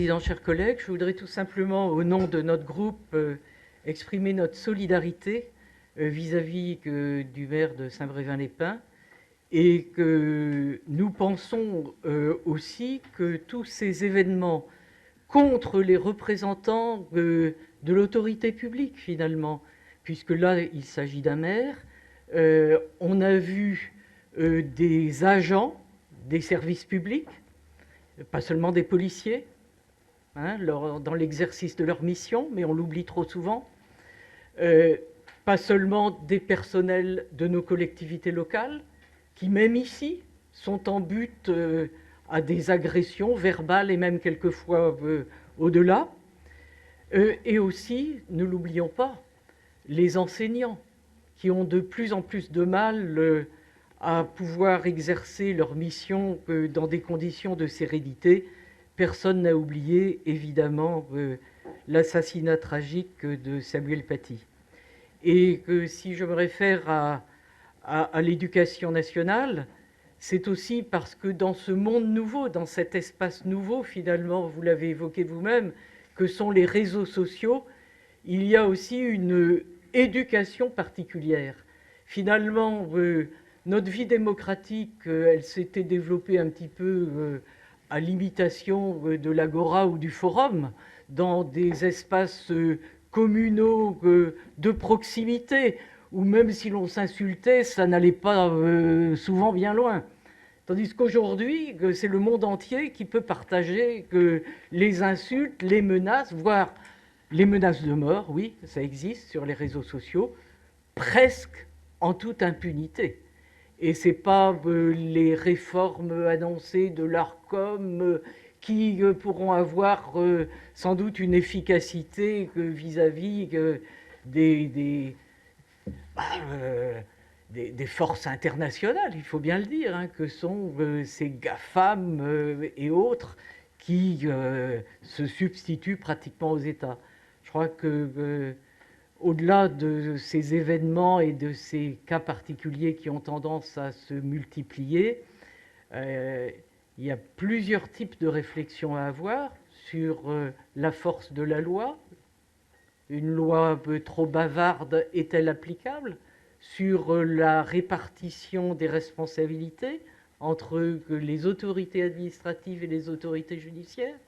Président, chers collègues, je voudrais tout simplement, au nom de notre groupe, exprimer notre solidarité vis-à-vis du maire de Saint-Brévin-les-Pins, et que nous pensons aussi que tous ces événements contre les représentants de l'autorité publique, finalement, puisque là, il s'agit d'un maire, on a vu des agents des services publics, pas seulement des policiers, dans l'exercice de leur mission, mais on l'oublie trop souvent, pas seulement des personnels de nos collectivités locales, qui même ici sont en but à des agressions verbales et même quelquefois au-delà, et aussi, ne l'oublions pas, les enseignants qui ont de plus en plus de mal à pouvoir exercer leur mission dans des conditions de sérénité. Personne n'a oublié, évidemment, l'assassinat tragique de Samuel Paty. Et que si je me réfère à l'éducation nationale, c'est aussi parce que dans ce monde nouveau, dans cet espace nouveau, finalement, vous l'avez évoqué vous-même, que sont les réseaux sociaux, il y a aussi une éducation particulière. Finalement, notre vie démocratique, elle s'était développée un petit peu à l'imitation de l'agora ou du forum, dans des espaces communaux de proximité, où même si l'on s'insultait, ça n'allait pas souvent bien loin. Tandis qu'aujourd'hui, c'est le monde entier qui peut partager les insultes, les menaces, voire les menaces de mort, oui, ça existe sur les réseaux sociaux, presque en toute impunité. Et ce n'est pas les réformes annoncées de l'Arcom qui pourront avoir sans doute une efficacité vis-à-vis des forces internationales, il faut bien le dire, que sont ces GAFAM et autres qui se substituent pratiquement aux États. Je crois que au-delà de ces événements et de ces cas particuliers qui ont tendance à se multiplier, il y a plusieurs types de réflexions à avoir sur la force de la loi. Une loi un peu trop bavarde est-elle applicable? Sur la répartition des responsabilités entre les autorités administratives et les autorités judiciaires.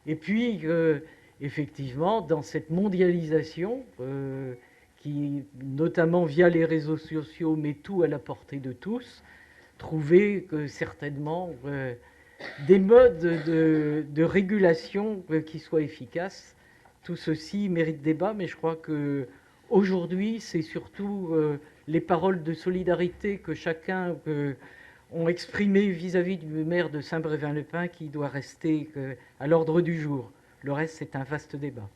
Et puis, effectivement, dans cette mondialisation, qui, notamment via les réseaux sociaux, met tout à la portée de tous, trouver que certainement des modes de régulation qui soient efficaces. Tout ceci mérite débat, mais je crois qu'aujourd'hui, c'est surtout les paroles de solidarité que chacun ont exprimées vis-à-vis du maire de Saint-Brévin-les-Pins qui doit rester à l'ordre du jour. Le reste, c'est un vaste débat.